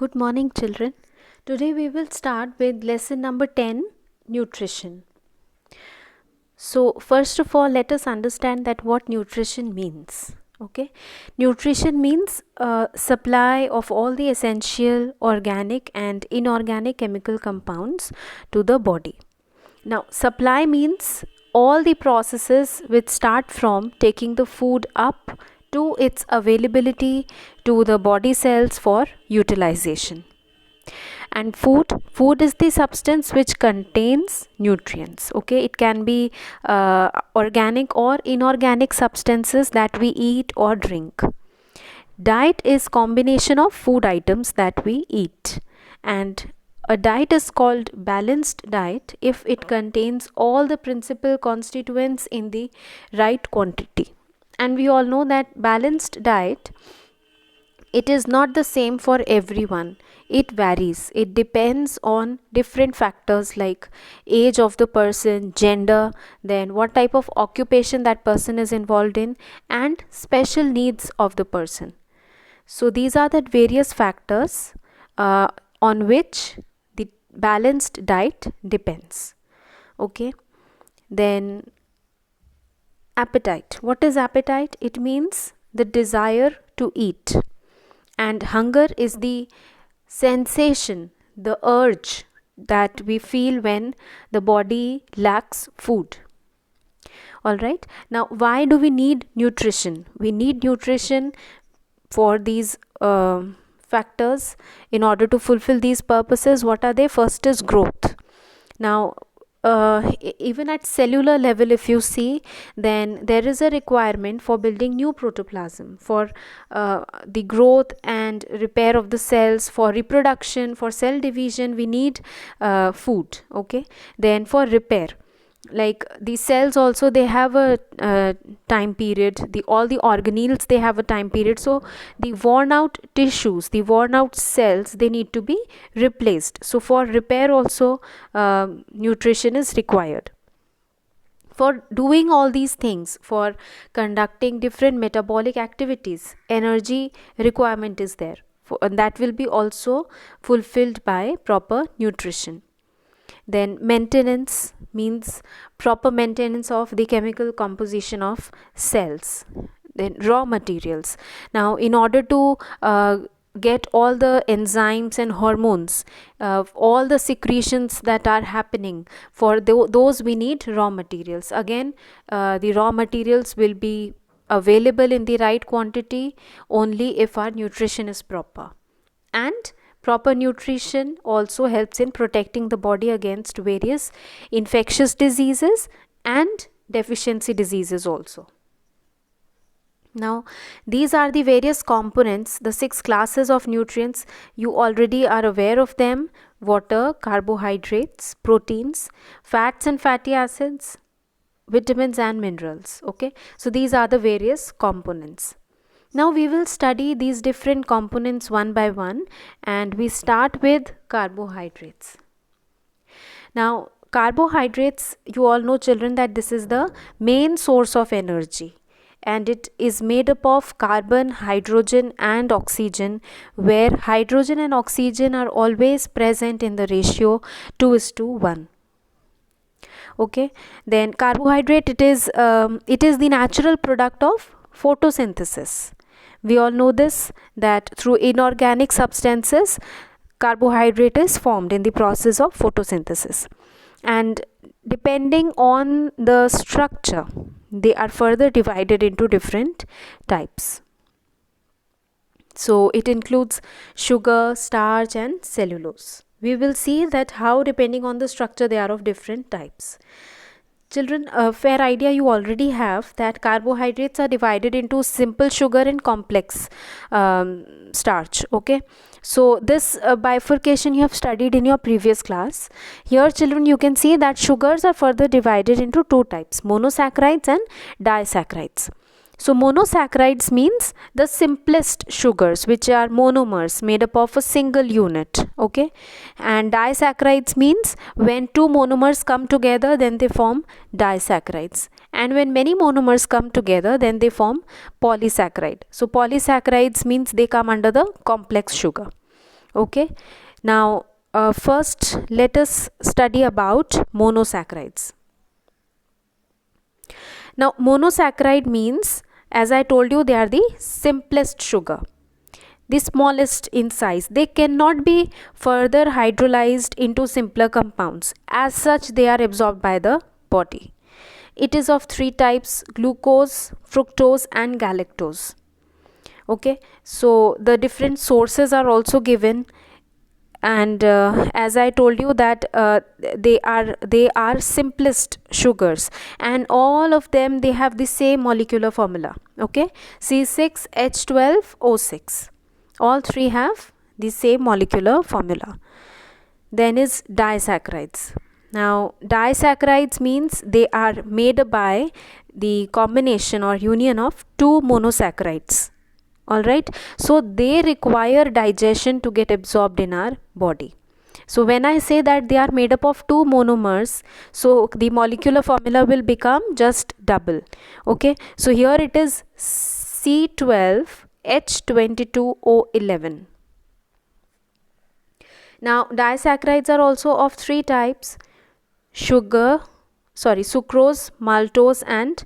Good morning, children. Today we will start with lesson number 10, Nutrition. So, first of all, let us understand that what nutrition means. Okay, nutrition means supply of all the essential organic and inorganic chemical compounds to the body. Now, supply means all the processes which start from taking the food up to its availability to the body cells for utilization. And food is the substance which contains nutrients. Okay, it can be organic or inorganic substances that we eat or drink. Diet is combination of food items that we eat, and a diet is called balanced diet if it contains all the principal constituents in the right quantity. And we all know that balanced diet, it is not the same for everyone. It varies. It depends on different factors like age of the person, gender, then what type of occupation that person is involved in, and special needs of the person. So these are the various factors on which the balanced diet depends. Okay. Then appetite. What is appetite? It means the desire to eat. And hunger is the sensation, the urge that we feel when the body lacks food. Alright, now why do we need nutrition? We need nutrition for these factors in order to fulfill these purposes. What are they? First is growth. Now, even at cellular level, if you see, then there is a requirement for building new protoplasm, for the growth and repair of the cells, for reproduction, for cell division, we need food. Okay, then for repair, like the cells also, they have a time period. All the organelles, they have a time period. So the worn out tissues, the worn out cells, they need to be replaced. So for repair also nutrition is required. For doing all these things, for conducting different metabolic activities, energy requirement is there, and that will be also fulfilled by proper nutrition. Then maintenance means proper maintenance of the chemical composition of cells. Then raw materials. Now, in order to get all the enzymes and hormones, all the secretions that are happening, for those we need raw materials. Again, the raw materials will be available in the right quantity only if our nutrition is proper. And proper nutrition also helps in protecting the body against various infectious diseases and deficiency diseases also. Now, these are the various components, the 6 classes of nutrients. You already are aware of them: water, carbohydrates, proteins, fats and fatty acids, vitamins and minerals. Okay, so these are the various components. Now we will study these different components one by one, and we start with carbohydrates. Now, carbohydrates, you all know, children, that this is the main source of energy, and it is made up of carbon, hydrogen and oxygen, where hydrogen and oxygen are always present in the ratio 2:1. Okay, then carbohydrate, it is the natural product of photosynthesis. We all know this, that through inorganic substances, carbohydrate is formed in the process of photosynthesis. And depending on the structure, they are further divided into different types. So it includes sugar, starch and cellulose. We will see that how, depending on the structure, they are of different types. Children, a fair idea you already have that carbohydrates are divided into simple sugar and complex starch. Okay, so this bifurcation you have studied in your previous class. Here, children, you can see that sugars are further divided into 2 types: monosaccharides and disaccharides. So monosaccharides means the simplest sugars, which are monomers made up of a single unit. Okay, and disaccharides means when 2 monomers come together, then they form disaccharides, and when many monomers come together, then they form polysaccharide. So polysaccharides means they come under the complex sugar. Okay, now first let us study about monosaccharides. Now monosaccharide means, as I told you, they are the simplest sugar, the smallest in size. They cannot be further hydrolyzed into simpler compounds. As such, they are absorbed by the body. It is of three types: glucose, fructose and galactose. Okay, so the different sources are also given, and as I told you that they are simplest sugars, and all of them, they have the same molecular formula. Okay, C6H12O6, all three have the same molecular formula. Then is disaccharides. Now disaccharides means they are made by the combination or union of two monosaccharides. Alright, so they require digestion to get absorbed in our body. So when I say that they are made up of two monomers, so the molecular formula will become just double. Okay, so here it is C12H22O11. Now disaccharides are also of three types: sucrose, maltose and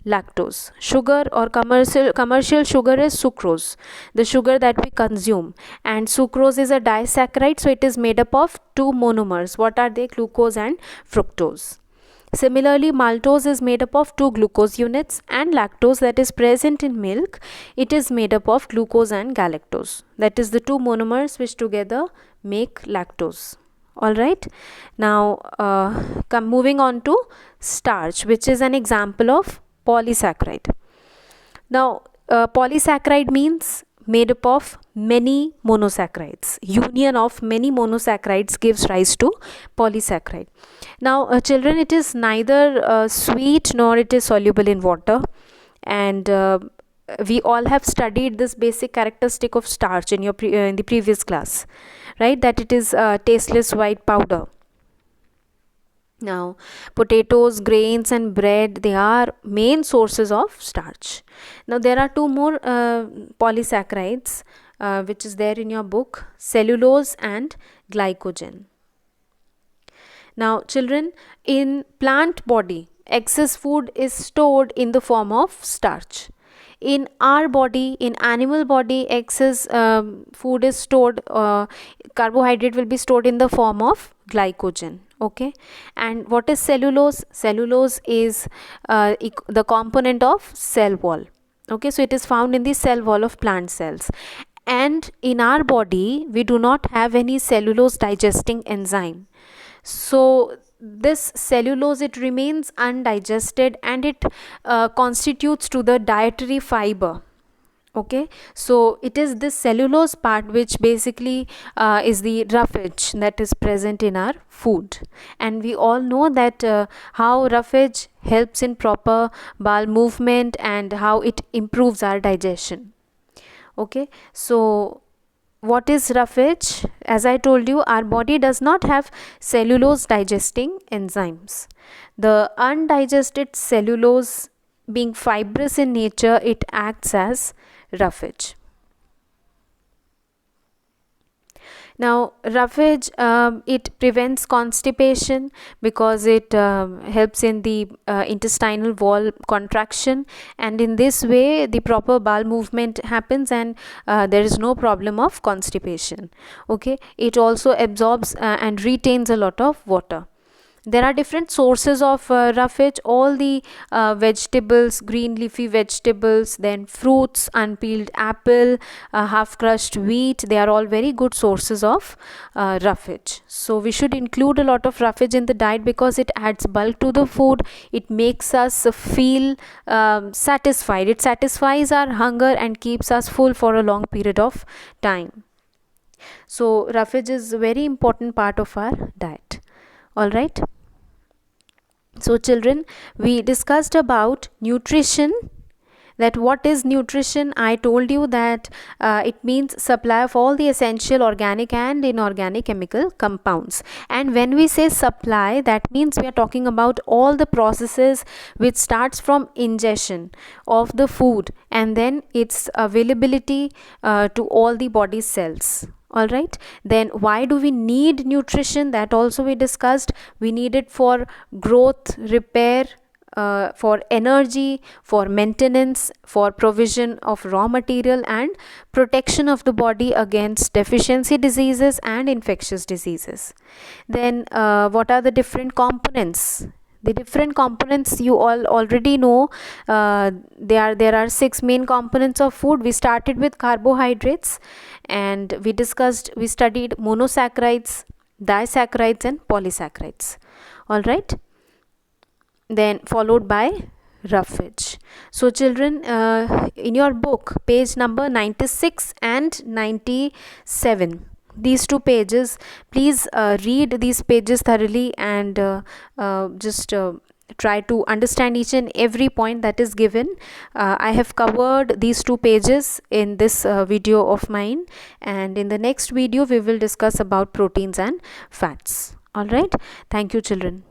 lactose. Sugar or commercial sugar is sucrose, the sugar that we consume, and sucrose is a disaccharide, so it is made up of two monomers. What are they? Glucose and fructose. Similarly, maltose is made up of two glucose units, and lactose, that is present in milk, it is made up of glucose and galactose, that is the two monomers which together make lactose. Alright, now moving on to starch, which is an example of polysaccharide. Now polysaccharide means made up of many monosaccharides. Union of many monosaccharides gives rise to polysaccharide. Now children, it is neither sweet nor it is soluble in water, and we all have studied this basic characteristic of starch in your in the previous class, right, that it is tasteless white powder. Now potatoes, grains and bread, they are main sources of starch. Now there are two more polysaccharides which is there in your book: cellulose and glycogen. Now children, in plant body, excess food is stored in the form of starch. In our body, in animal body, excess food is stored, carbohydrate will be stored in the form of glycogen. Okay, and what is cellulose? Cellulose is the component of cell wall. Okay, so it is found in the cell wall of plant cells, and in our body we do not have any cellulose digesting enzyme. So this cellulose, it remains undigested, and it constitutes to the dietary fiber. Okay, so it is this cellulose part which basically is the roughage that is present in our food, and we all know that how roughage helps in proper bowel movement and how it improves our digestion. Okay, so what is roughage? As I told you, our body does not have cellulose digesting enzymes. The undigested cellulose, being fibrous in nature, it acts as roughage. Now roughage, it prevents constipation because it helps in the intestinal wall contraction, and in this way the proper bowel movement happens, and there is no problem of constipation. Okay, it also absorbs and retains a lot of water. There are different sources of roughage. All the vegetables, green leafy vegetables, then fruits, unpeeled apple, half crushed wheat, they are all very good sources of roughage. So we should include a lot of roughage in the diet because it adds bulk to the food. It makes us feel satisfied. It satisfies our hunger and keeps us full for a long period of time. So roughage is a very important part of our diet. All right. So children, we discussed about nutrition. That what is nutrition? I told you that it means supply of all the essential organic and inorganic chemical compounds. And when we say supply, that means we are talking about all the processes which starts from ingestion of the food and then its availability to all the body cells. All right, then why do we need nutrition? That also we discussed. We need it for growth, repair, for energy, for maintenance, for provision of raw material, and protection of the body against deficiency diseases and infectious diseases. Then what are the different components? The different components you all already know. There are six main components of food. We started with carbohydrates, and we studied monosaccharides, disaccharides, and polysaccharides. All right, then followed by roughage. So children, in your book, page number 96 and 97, these two pages, please read these pages thoroughly, and just try to understand each and every point that is given. I have covered these two pages in this video of mine, and in the next video we will discuss about proteins and fats. All right, thank you children.